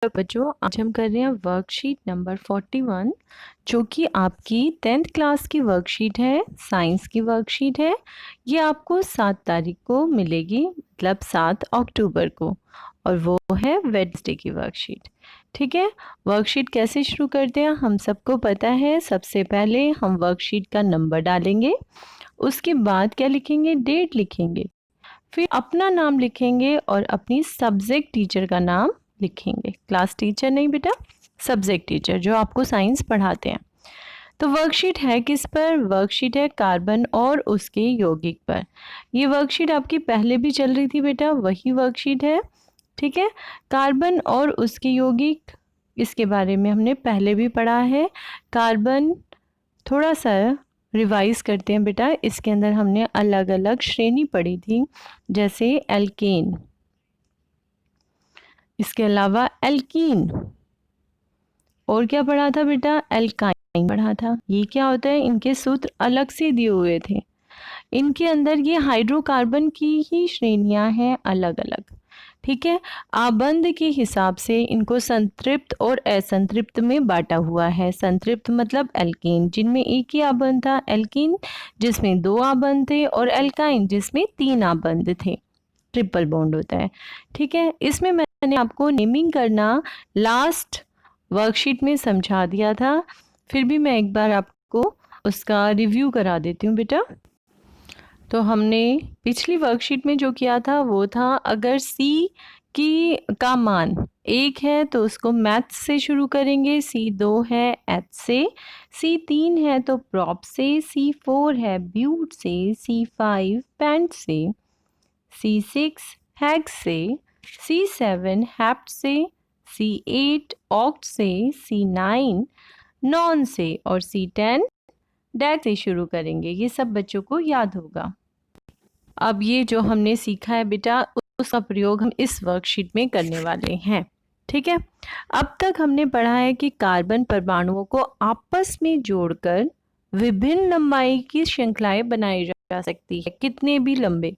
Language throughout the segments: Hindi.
बच्चों, आज हम कर रहे हैं वर्कशीट नंबर 41 जो कि आपकी 10th क्लास की वर्कशीट है, साइंस की वर्कशीट है। ये आपको 7 तारीख को मिलेगी, मतलब 7 अक्टूबर को, और वो है वेडनेसडे की वर्कशीट। ठीक है, वर्कशीट कैसे शुरू करते हैं हम सबको पता है। सबसे पहले हम वर्कशीट का नंबर डालेंगे, उसके बाद क्या लिखेंगे, डेट लिखेंगे, फिर अपना नाम लिखेंगे और अपनी सब्जेक्ट टीचर का नाम लिखेंगे। क्लास टीचर नहीं बेटा, सब्जेक्ट टीचर जो आपको साइंस पढ़ाते हैं। तो वर्कशीट है किस पर? वर्कशीट है कार्बन और उसके यौगिक पर। ये वर्कशीट आपकी पहले भी चल रही थी बेटा, वही वर्कशीट है। ठीक है, कार्बन और उसके यौगिक, इसके बारे में हमने पहले भी पढ़ा है। कार्बन थोड़ा सा रिवाइज करते हैं बेटा। इसके अंदर हमने अलग अलग श्रेणी पढ़ी थी, जैसे एल्केन, इसके अलावा एल्कीन, और क्या पढ़ा था बेटा, एल्काइन पढ़ा था। ये क्या होता है, इनके सूत्र अलग से दिए हुए थे। इनके अंदर ये हाइड्रोकार्बन की ही श्रेणियां हैं अलग अलग। ठीक है, आबंध के हिसाब से इनको संतृप्त और असंतृप्त में बांटा हुआ है। संतृप्त मतलब एल्केन जिनमें एक ही आबंध था, एल्कीन जिसमें 2 आबंध थे, और एल्काइन जिसमें 3 आबंध थे, ट्रिपल बॉन्ड होता है। ठीक है, इसमें मैंने आपको नेमिंग करना लास्ट वर्कशीट में समझा दिया था, फिर भी मैं एक बार आपको उसका रिव्यू करा देती हूँ बेटा। तो हमने पिछली वर्कशीट में जो किया था वो था, अगर C का मान 1 है तो उसको मैथ से शुरू करेंगे, C2 है H से, C3 है तो प्रॉप से, C4 है ब्यूट से, C5 पेंट से, C6 हैक से, C7 हैप्ट से, C8 ऑक्ट से, C9 नॉन से, और C10 डैक से शुरू करेंगे। ये सब बच्चों को याद होगा। अब ये जो हमने सीखा है बेटा, उसका प्रयोग हम इस वर्कशीट में करने वाले हैं। ठीक है, अब तक हमने पढ़ा है कि कार्बन परमाणुओं को आपस में जोड़कर विभिन्न लंबाई की श्रृंखलाएं बनाई जा सकती है, कितने भी लंबे।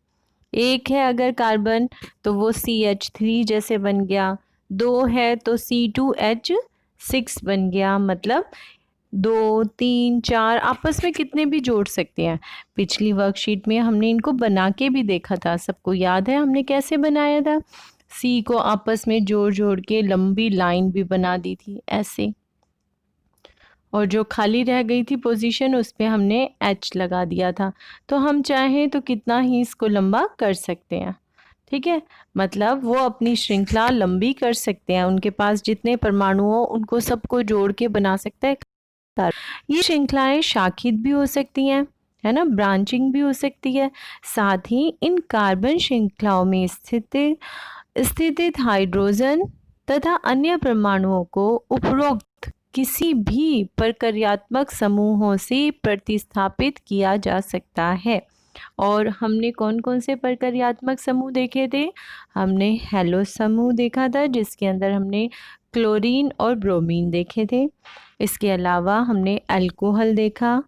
1 है अगर कार्बन तो वो CH3 जैसे बन गया, 2 है तो C2H6 बन गया, मतलब 2, 3, 4 आपस में कितने भी जोड़ सकते हैं। पिछली वर्कशीट में हमने इनको बना के भी देखा था, सबको याद है हमने कैसे बनाया था। सी को आपस में जोड़ जोड़ के लंबी लाइन भी बना दी थी ऐसे, और जो खाली रह गई थी पोजीशन उस पे हमने H लगा दिया था। तो हम चाहें तो कितना ही इसको लंबा कर सकते हैं। ठीक है, मतलब वो अपनी श्रृंखला लंबी कर सकते हैं, उनके पास जितने परमाणु हो उनको सबको जोड़ के बना सकता है। ये श्रृंखलाएं शाखित भी हो सकती हैं, है ना, ब्रांचिंग भी हो सकती है। साथ ही इन कार्बन श्रृंखलाओं में स्थित हाइड्रोजन तथा अन्य परमाणुओं को उपरोक्त किसी भी प्रक्रियात्मक समूहों से प्रतिस्थापित किया जा सकता है। और हमने कौन कौन से प्रक्रियात्मक समूह देखे थे? हमने हेलो समूह देखा था, जिसके अंदर हमने क्लोरीन और ब्रोमीन देखे थे। इसके अलावा हमने अल्कोहल देखा,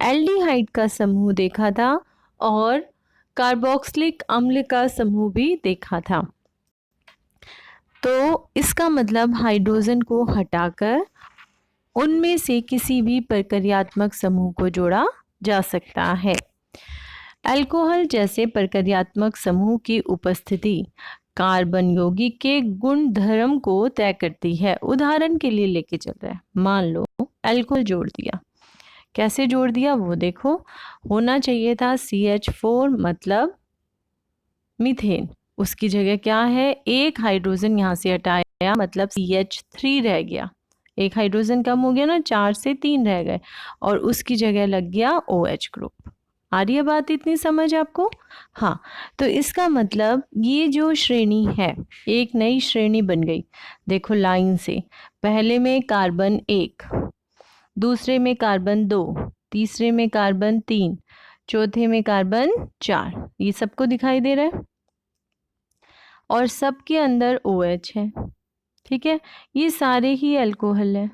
एल्डिहाइड का समूह देखा था, और कार्बोक्सिलिक अम्ल का समूह भी देखा था। तो इसका मतलब हाइड्रोजन को हटाकर उनमें से किसी भी प्रक्रियात्मक समूह को जोड़ा जा सकता है। अल्कोहल जैसे प्रक्रियात्मक समूह की उपस्थिति कार्बन यौगिक के गुण धर्म को तय करती है। उदाहरण के लिए लेके चल रहा है, मान लो अल्कोहल जोड़ दिया, कैसे जोड़ दिया वो देखो। होना चाहिए था CH4 मतलब मीथेन, उसकी जगह क्या है, एक हाइड्रोजन यहाँ से हटाया, मतलब CH3 रह गया, एक हाइड्रोजन कम हो गया ना, 4 से 3 रह गए, और उसकी जगह लग गया OH ग्रुप। आ रही है बात इतनी समझ आपको? हाँ, तो इसका मतलब ये जो श्रेणी है, एक नई श्रेणी बन गई। देखो लाइन से, पहले में कार्बन 1, दूसरे में कार्बन 2, तीसरे में कार्बन 3, चौथे में कार्बन 4, ये सबको दिखाई दे रहा है, और सबके अंदर OH है। ठीक है, ये सारे ही अल्कोहल है।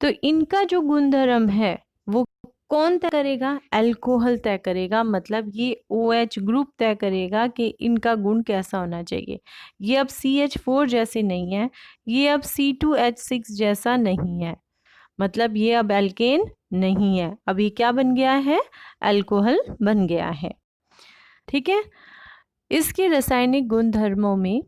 तो इनका जो गुणधर्म है वो कौन तय करेगा? अल्कोहल तय करेगा, मतलब ये OH ग्रुप तय करेगा कि इनका गुण कैसा होना चाहिए। ये अब CH4 जैसे नहीं है, ये अब C2H6 जैसा नहीं है, मतलब ये अब एल्केन नहीं है, अब ये क्या बन गया है? अल्कोहल बन गया है। ठीक है। इसके रासायनिक गुणधर्मों में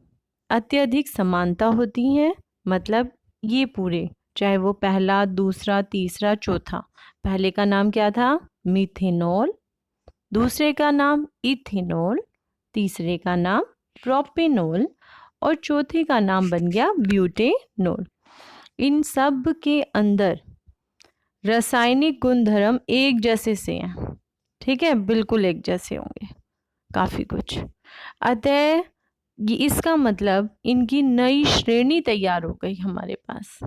अत्यधिक समानता होती है, मतलब ये पूरे, चाहे वो पहला, दूसरा, तीसरा, चौथा, पहले का नाम क्या था? मिथेनॉल, दूसरे का नाम इथेनॉल, तीसरे का नाम प्रोपेनॉल और चौथे का नाम बन गया ब्यूटेनॉल। इन सब के अंदर रासायनिक गुणधर्म एक जैसे से हैं, ठीक है, बिल्कुल एक जैसे होंगे, काफी कुछ। अतः ये इसका मतलब इनकी नई श्रेणी तैयार हो गई हमारे पास,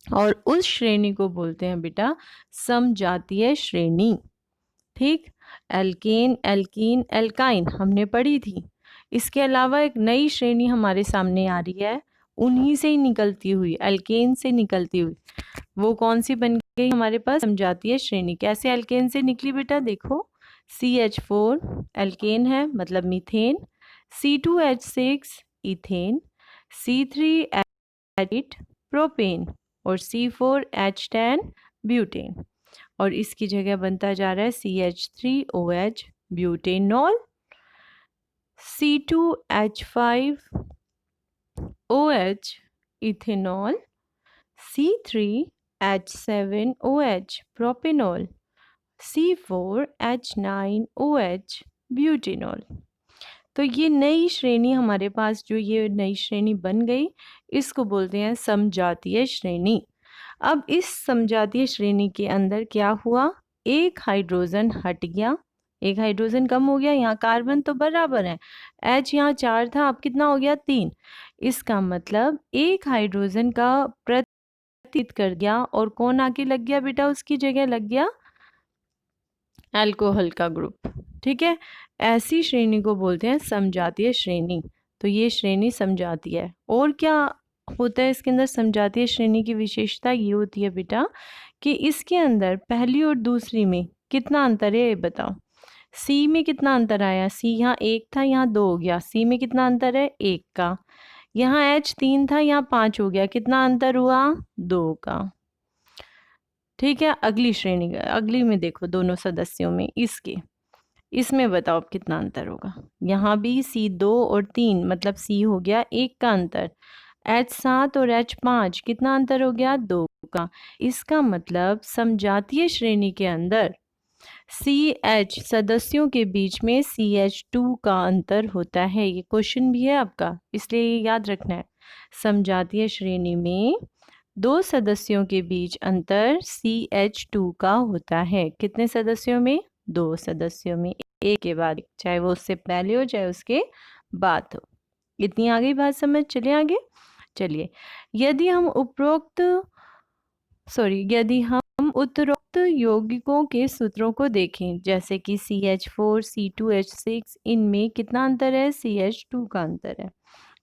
और उस श्रेणी को बोलते हैं बेटा समजातीय श्रेणी। ठीक, एल्केन, एल्कीन, एल्काइन हमने पढ़ी थी। इसके अलावा एक नई श्रेणी हमारे सामने आ रही है, उन्हीं से ही निकलती हुई, एल्केन से निकलती हुई। वो कौन सी बन गई हमारे पास? समजातीय श्रेणी। कैसे एल्केन से निकली बेटा? देखो, CH4 एल्केन है, मतलब methane, C2H6 ethane, C3H8 propane और C4H10 ब्यूटेन, और इसकी जगह बनता जा रहा है CH3OH butanol, C2H5OH ethanol, C3H7OH propanol, C4H9OH butanol. तो ये नई श्रेणी हमारे पास, जो ये नई श्रेणी बन गई, इसको बोलते हैं समजातीय श्रेणी। अब इस समजातीय श्रेणी के अंदर क्या हुआ? एक हाइड्रोजन हट गया, एक हाइड्रोजन कम हो गया, यहाँ कार्बन तो बराबर है, H यहाँ 4 था, अब कितना हो गया? 3। इसका मतलब एक हाइड्रोजन का प्रतिनिधित्व कर गया, और कौन आके लग गया बेटा? उसकी जगह लग गया अल्कोहल का ग्रुप। ठीक है, ऐसी श्रेणी को बोलते हैं समजातीय श्रेणी। तो ये श्रेणी समजातीय है। और क्या होता है इसके अंदर? समजातीय श्रेणी की विशेषता ये होती है बेटा कि इसके अंदर पहली और दूसरी में कितना अंतर है, ये बताओ। C में कितना अंतर आया? C यहाँ 1 था, यहाँ 2 हो गया। C में कितना अंतर है? 1 का। यहाँ H 3 था, यहाँ 5 हो गया। कितना अंतर हुआ? 2 का। ठीक है, अगली श्रेणी, अगली में देखो, दोनों सदस्यों में इसमें बताओ अब कितना अंतर होगा। यहाँ भी C2 और 3, मतलब C हो गया 1 का अंतर, H7 और H5 कितना अंतर हो गया? 2 का। इसका मतलब समजातीय श्रेणी के अंदर CH सदस्यों के बीच में CH2 का अंतर होता है। ये क्वेश्चन भी है आपका, इसलिए ये याद रखना है। समजातीय श्रेणी में 2 सदस्यों के बीच अंतर CH2 का होता है। कितने सदस्यों में? 2 सदस्यों में, एक के बाद एक, चाहे वो उससे पहले हो चाहे उसके बाद हो। इतनी आ गई बात समझ? चलिए आगे। चलिए, यदि हम उत्तरोक्त यौगिकों के सूत्रों को देखें, जैसे कि CH4, C2H6, इनमें कितना अंतर है? CH2 का अंतर है।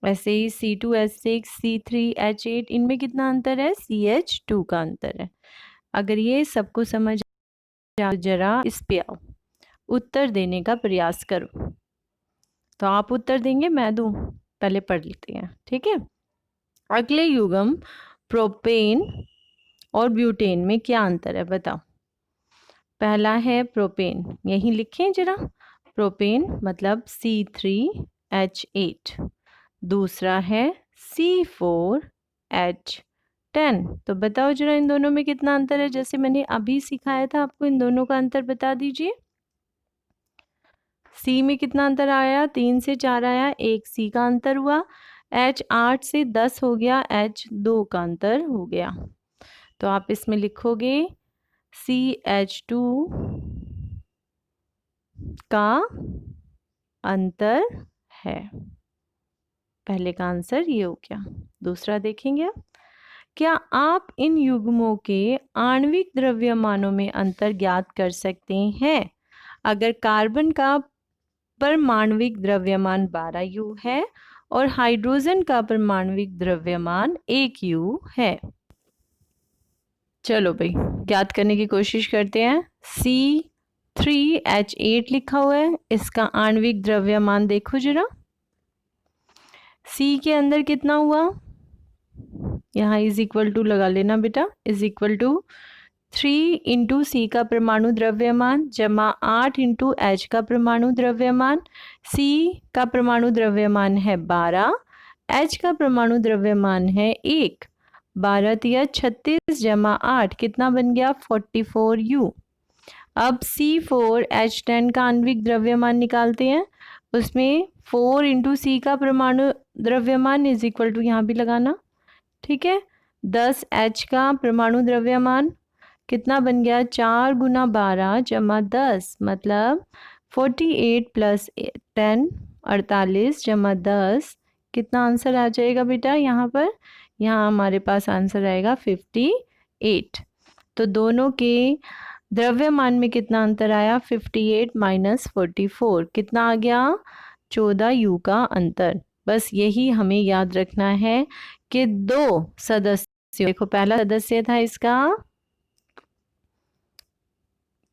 वैसे ही C2H6, C3H8, इनमें कितना अंतर है? CH2 का अंतर है। अगर ये सबको समझ आ, जरा इस पे आओ, उत्तर देने का प्रयास करो। तो आप उत्तर देंगे, मैं दूं? पहले पढ़ लेते हैं, ठीक है। अगले युग्म प्रोपेन और ब्यूटेन में क्या अंतर है, बताओ। पहला है प्रोपेन, यहीं लिखें जरा। प्रोपेन मतलब C3H8, दूसरा है C4H10। तो बताओ जरा इन दोनों में कितना अंतर है? जैसे मैंने अभी सिखाया था आपको, इन दोनों का अंतर बता दीजिए। C में कितना अंतर आया? 3 से 4 आया, 1 C का अंतर हुआ। H 8 से 10 हो गया, H 2 का अंतर हो गया। तो आप इसमें लिखोगे CH2 का अंतर है। पहले का आंसर ये हो गया। दूसरा देखेंगे, क्या आप इन युग्मों के आणविक द्रव्यमानों में अंतर ज्ञात कर सकते हैं? अगर कार्बन का परमाणविक द्रव्यमान 12 U है और हाइड्रोजन का परमाणविक द्रव्यमान 1 U है। चलो भाई ज्ञात करने की कोशिश करते हैं। C3H8 लिखा हुआ है, इसका आणविक द्रव्यमान देखो जरा। C के अंदर कितना हुआ, यहाँ इज इक्वल टू लगा लेना बेटा, इज इक्वल टू 3 इंटू सी का परमाणु द्रव्यमान जमा 8 इंटू एच का परमाणु द्रव्यमान। सी का परमाणु द्रव्यमान है 12, एच का परमाणु द्रव्यमान है 1। 12 तिया 36 जमा 8 कितना बन गया 44U। अब C4H10 का आणविक द्रव्यमान निकालते हैं। उसमें 4 इंटू सी का परमाणु द्रव्यमान इज इक्वल टू यहाँ भी लगाना, ठीक है। 10 एच का परमाणु द्रव्यमान कितना बन गया 4 गुना 12 जमा 10 मतलब 48 प्लस 10 48 जमा 10 कितना आंसर आ जाएगा बेटा यहाँ पर, यहाँ हमारे पास आंसर आएगा 58। तो दोनों के द्रव्यमान में कितना अंतर आया 58 माइनस 44 कितना आ गया 14U का अंतर। बस यही हमें याद रखना है कि दो सदस्य, देखो पहला सदस्य था इसका,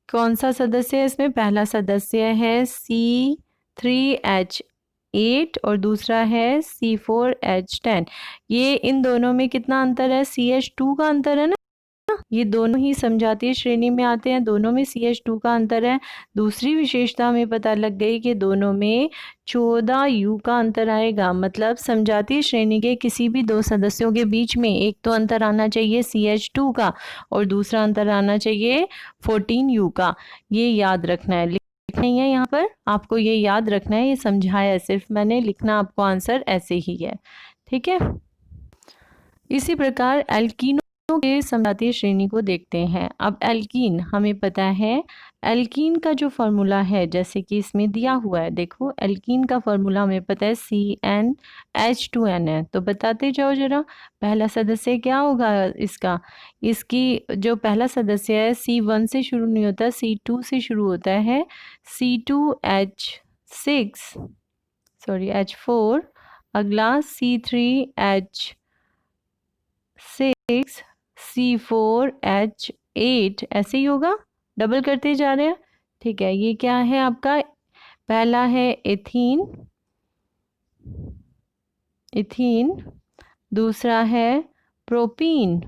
कौन सा सदस्य है इसमें, पहला सदस्य है C3H8 और दूसरा है C4H10। ये इन दोनों में कितना अंतर है, CH2 का अंतर है ना, ये दोनों ही समजातीय श्रेणी में आते हैं, दोनों में CH2 का अंतर है। दूसरी विशेषता हमें पता लग गई कि दोनों में 14U का अंतर आएगा, मतलब समजातीय श्रेणी के किसी भी दो सदस्यों के बीच में एक तो अंतर आना चाहिए CH2 का और दूसरा अंतर आना चाहिए 14U का। ये याद रखना है, लिखना ही है यहाँ पर, आपको ये याद रखना है, ये समझाया है सिर्फ मैंने, लिखना आपको आंसर ऐसे ही है, ठीक है। इसी प्रकार एल्कीनों के समजातीय श्रेणी को देखते हैं। अब एल्कीन हमें पता है, एल्कीन का जो फॉर्मूला है जैसे कि इसमें दिया हुआ है, देखो एल्कीन का फॉर्मूला हमें पता है CnH2n है। तो बताते जाओ जरा, पहला सदस्य क्या होगा इसका, इसकी जो पहला सदस्य है C1 से शुरू नहीं होता, C2 से शुरू होता है, H4, अगला C3H6, C4H8, ऐसे ही होगा, डबल करते जा रहे हैं, ठीक है। ये क्या है आपका, पहला है इथीन, दूसरा है प्रोपीन,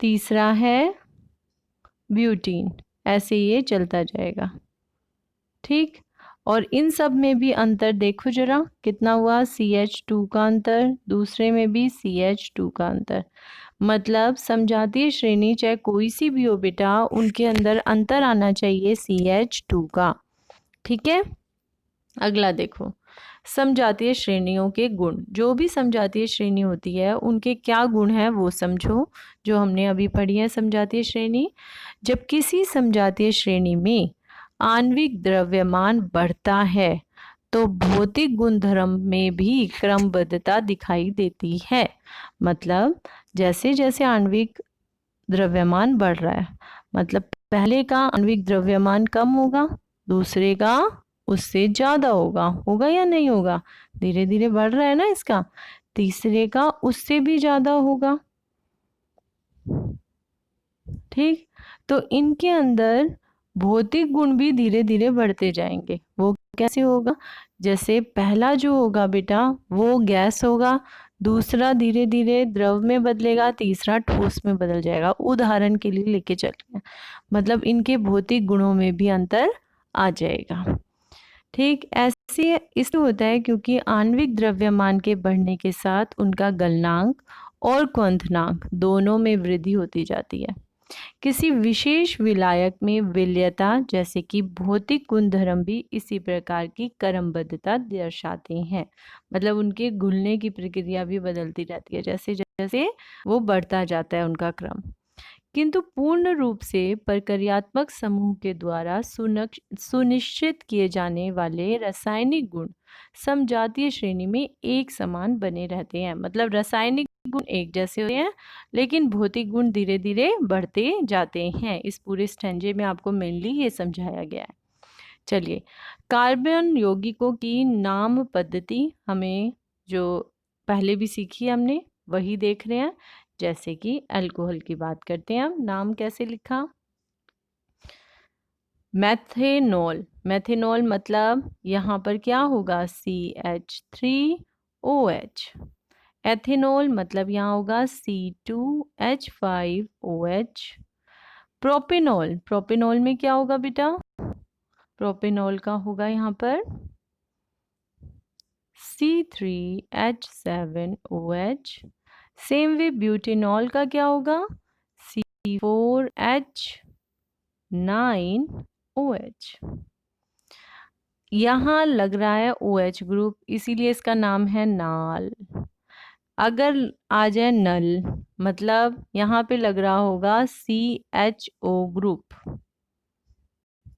तीसरा है ब्यूटीन, ऐसे ये चलता जाएगा, ठीक। और इन सब में भी अंतर देखो जरा कितना हुआ, CH2 का अंतर, दूसरे में भी CH2 का अंतर, मतलब समजातीय श्रेणी चाहे कोई सी भी हो बेटा, उनके अंदर अंतर आना चाहिए CH2 का, ठीक है। अगला देखो, समजातीय श्रेणियों के गुण, जो भी समजातीय श्रेणी होती है उनके क्या गुण है वो समझो, जो हमने अभी पढ़ी है समजातीय श्रेणी। जब किसी समजातीय श्रेणी में आणविक द्रव्यमान बढ़ता है तो भौतिक गुणधर्म में भी क्रमबद्धता दिखाई देती है, मतलब जैसे जैसे आणविक द्रव्यमान बढ़ रहा है, मतलब पहले का आणविक द्रव्यमान कम होगा, दूसरे का उससे ज्यादा होगा, होगा या नहीं होगा, धीरे धीरे बढ़ रहा है ना इसका, तीसरे का उससे भी ज्यादा होगा, ठीक। तो इनके अंदर भौतिक गुण भी धीरे धीरे बढ़ते जाएंगे। वो कैसे होगा, जैसे पहला जो होगा बेटा वो गैस होगा, दूसरा धीरे धीरे द्रव में बदलेगा, तीसरा ठोस में बदल जाएगा, उदाहरण के लिए लेके चलते हैं, मतलब इनके भौतिक गुणों में भी अंतर आ जाएगा, ठीक। ऐसे इसलिए होता है क्योंकि आणविक द्रव्यमान के बढ़ने के साथ उनका गलनांक और क्वथनांक दोनों में वृद्धि होती जाती है। किसी विशेष विलायक में विलयता जैसे कि भौतिक गुणधर्म भी इसी प्रकार की क्रमबद्धता दर्शाते हैं, मतलब उनके घुलने की प्रक्रिया भी बदलती रहती है जैसे जैसे वो बढ़ता जाता है उनका क्रम। किंतु पूर्ण रूप से प्रक्रियात्मक समूह के द्वारा सुनिश्चित किए जाने वाले रासायनिक गुण समजातीय श्रेणी में एक समान बने रहते हैं, मतलब रासायनिक गुण एक जैसे होते हैं लेकिन भौतिक गुण धीरे धीरे बढ़ते जाते हैं। इस पूरे स्टेंजे में आपको मेनली ये समझाया गया है। चलिए, कार्बन यौगिकों की नाम पद्धति हमें जो पहले भी सीखी हमने वही देख रहे हैं। जैसे कि अल्कोहल की बात करते हैं। अब नाम कैसे लिखा? मैथेनॉल। मैथेनॉल मतलब यहाँ पर क्या होगा? CH3OH। एथेनॉल मतलब यहाँ होगा C2H5OH। प्रोपेनॉल। प्रोपेनॉल में क्या होगा बेटा? प्रोपेनॉल का होगा यहाँ पर C3H7OH। सेम वे ब्यूटेनॉल का क्या होगा? C4H9OH। यहाँ लग रहा है OH ग्रुप, इसीलिए इसका नाम है नाल। अगर आ जाए नल, मतलब यहाँ पे लग रहा होगा CHO ग्रुप।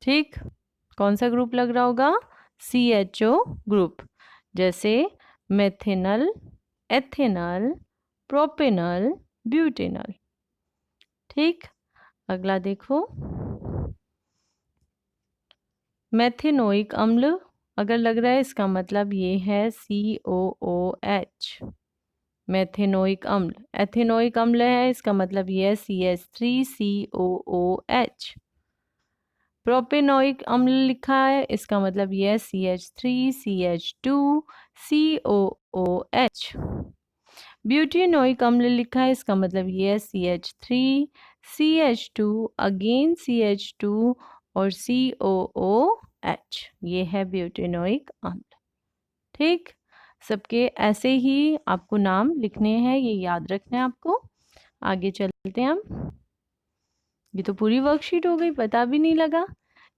ठीक, कौन सा ग्रुप लग रहा होगा? CHO group. जैसे मेथेनल, एथेनल, प्रोपेनल, ब्यूटेनल। ठीक, अगला देखो। मेथेनोइक अम्ल अगर लग रहा है, इसका मतलब ये है COOH। मेथेनोइक अम्ल। एथेनोइक अम्ल है, इसका मतलब ये है CH3COOH। प्रोपेनोइक अम्ल लिखा है, इसका मतलब ये है CH3CH2COOH। ब्यूटेनोइक अम्ल लिखा है, इसका मतलब ये है CH3CH2 अगेन CH2 और COOH। ये है ब्यूटेनोइक अम्ल। ठीक, सबके ऐसे ही आपको नाम लिखने हैं, ये याद रखना है आपको। आगे चलते हैं हम। ये तो पूरी वर्कशीट हो गई, पता भी नहीं लगा।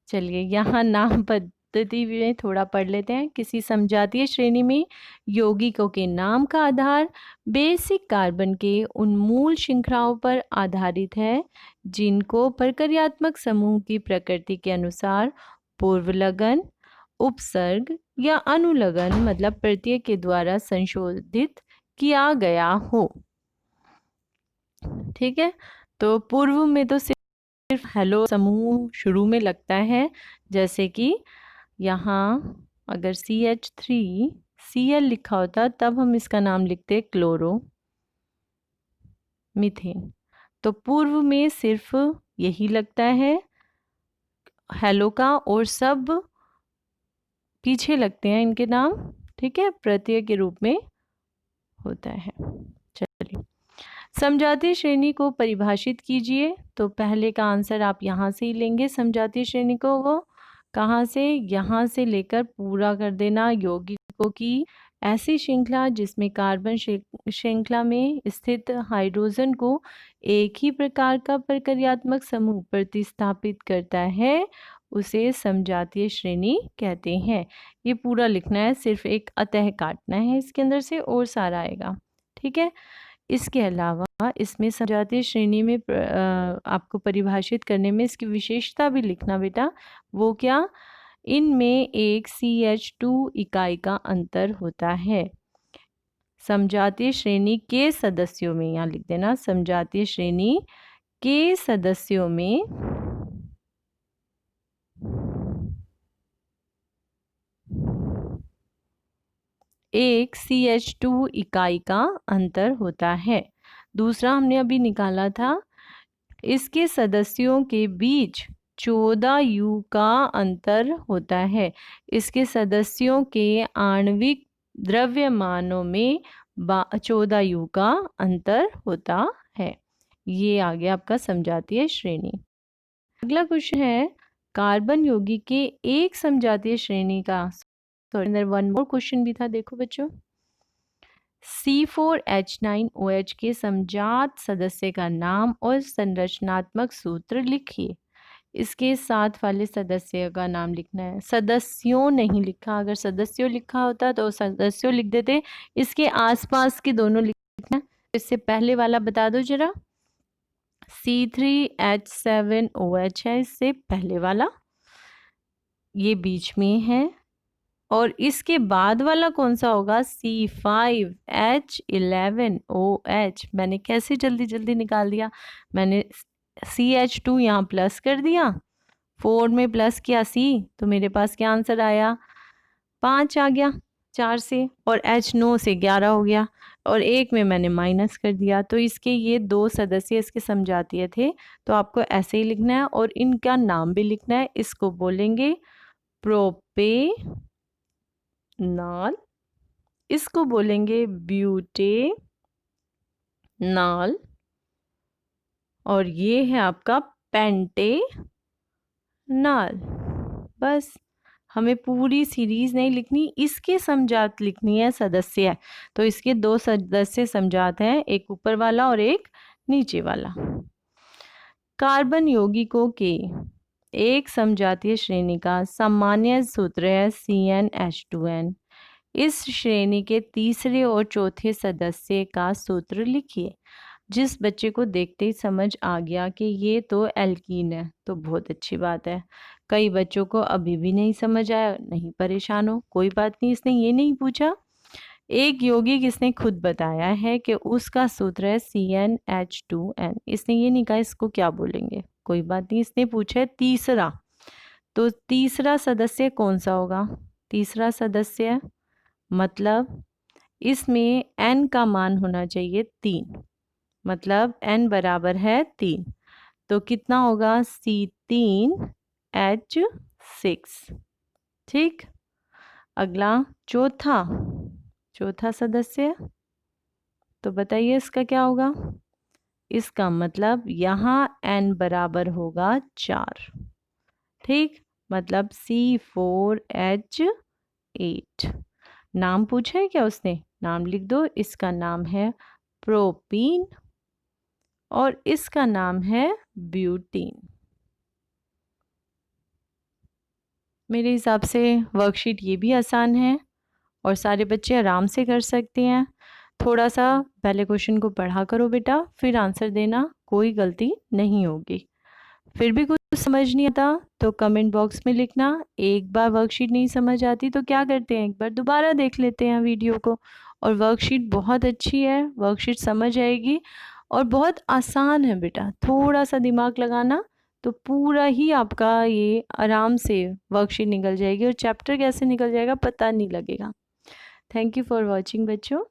चलिए यहाँ नाम पद्धति में थोड़ा पढ़ लेते हैं। किसी समजातीय श्रेणी में यौगिकों के नाम का आधार बेसिक कार्बन के उन मूल श्रृंखलाओं पर आधारित है जिनको प्रक्रियात्मक समूह की प्रकृति के अनुसार पूर्वलगन, उपसर्ग या अनुलगन मतलब प्रत्यय के द्वारा संशोधित किया गया हो। ठीक है, तो पूर्व में तो सिर्फ हेलो समूह शुरू में लगता है, जैसे कि यहाँ अगर CH3Cl लिखा होता तब हम इसका नाम लिखते क्लोरो मीथेन। तो पूर्व में सिर्फ यही लगता है हेलो का, और सब पीछे लगते हैं इनके नाम। ठीक है, प्रत्यय के रूप में होता है। चलिए, समजातीय श्रेणी को परिभाषित कीजिए। तो पहले का आंसर आप यहाँ से ही लेंगे। समजातीय श्रेणी को वो कहाँ से? यहाँ से लेकर पूरा कर देना। यौगिकों की ऐसी श्रृंखला जिसमें कार्बन श्रृंखला में स्थित हाइड्रोजन को एक ही प्रकार का प्रक्रियात्मक समूह प्रतिस्थापित करता है, उसे समजातीय श्रेणी कहते हैं। ये पूरा लिखना है, सिर्फ एक अतः काटना है इसके अंदर से और सारा आएगा। ठीक है, इसके अलावा इसमें समजातीय श्रेणी में आपको परिभाषित करने में इसकी विशेषता भी लिखना बेटा। वो क्या? इनमें एक CH2 इकाई का अंतर होता है। समजातीय श्रेणी के सदस्यों में, यहाँ लिख देना, समजातीय श्रेणी के सदस्यों में एक CH2 इकाई का अंतर होता है। दूसरा हमने अभी निकाला था, इसके सदस्यों के बीच 14U का अंतर होता है। इसके सदस्यों के आणविक द्रव्यमानों में 14U का अंतर होता है। ये आ गया आपका समजातीय श्रेणी। अगला क्वेश्चन है, कार्बन यौगिक के एक समजातीय श्रेणी का, सॉरी अंदर वन मोर क्वेश्चन भी था, देखो बच्चों। C4H9OH के समजात सदस्य का नाम और संरचनात्मक सूत्र लिखिए। इसके साथ वाले सदस्य का नाम लिखना है, सदस्यों नहीं लिखा। अगर सदस्यों लिखा होता तो सदस्यों लिख देते, इसके आसपास के दोनों लिखना। इससे पहले वाला बता दो जरा। C3H7OH है इससे पहले वाला, ये बीच में है। और इसके बाद वाला कौन सा होगा? C5H11OH। मैंने कैसे जल्दी जल्दी निकाल दिया, मैंने CH2 यहाँ प्लस कर दिया, 4 में प्लस किया C, तो मेरे पास क्या आंसर आया? 5 आ गया। 4 से, और H 9 से 11 हो गया, और एक में मैंने माइनस कर दिया। तो इसके ये 2 सदस्य इसके समजातीय थे, तो आपको ऐसे ही लिखना है और इनका नाम भी लिखना है। इसको बोलेंगे प्रोपेनॉल, इसको बोलेंगे ब्यूटेनॉल, और ये है आपका पेंटेनॉल। बस हमें पूरी सीरीज नहीं लिखनी, इसके समजात लिखनी है, सदस्य है। तो इसके 2 सदस्य समजात हैं, एक ऊपर वाला और एक नीचे वाला। कार्बन यौगिकों के एक समजातीय श्रेणी का सामान्य सूत्र है CnH2n। इस श्रेणी के तीसरे और चौथे सदस्य का सूत्र लिखिए। जिस बच्चे को देखते ही समझ आ गया कि ये तो एल्कीन है, तो बहुत अच्छी बात है। कई बच्चों को अभी भी नहीं समझ आया, नहीं परेशान हो, कोई बात नहीं। इसने ये नहीं पूछा, एक यौगिक इसने खुद बताया है कि उसका सूत्र है CnH2n। इसने ये नहीं कहा इसको क्या बोलेंगे, कोई बात नहीं। इसने पूछा है तीसरा, तो तीसरा सदस्य कौन सा होगा? तीसरा सदस्य मतलब इसमें n का मान होना चाहिए 3, मतलब n बराबर है 3, तो कितना होगा? C3H6। ठीक, अगला चौथा सदस्य, तो बताइए इसका क्या होगा? इसका मतलब यहाँ n बराबर होगा 4। ठीक, मतलब C4H8। नाम पूछा है क्या उसने? नाम लिख दो। इसका नाम है प्रोपीन और इसका नाम है ब्यूटीन। मेरे हिसाब से वर्कशीट ये भी आसान है और सारे बच्चे आराम से कर सकते हैं। थोड़ा सा पहले क्वेश्चन को पढ़ा करो बेटा, फिर आंसर देना, कोई गलती नहीं होगी। फिर भी कुछ समझ नहीं आता तो कमेंट बॉक्स में लिखना। एक बार वर्कशीट नहीं समझ आती तो क्या करते हैं, एक बार दोबारा देख लेते हैं वीडियो को। और वर्कशीट बहुत अच्छी है, वर्कशीट समझ आएगी और बहुत आसान है बेटा। थोड़ा सा दिमाग लगाना तो पूरा ही आपका ये आराम से वर्कशीट निकल जाएगी और चैप्टर कैसे निकल जाएगा पता नहीं लगेगा। थैंक यू फॉर वॉचिंग बच्चों।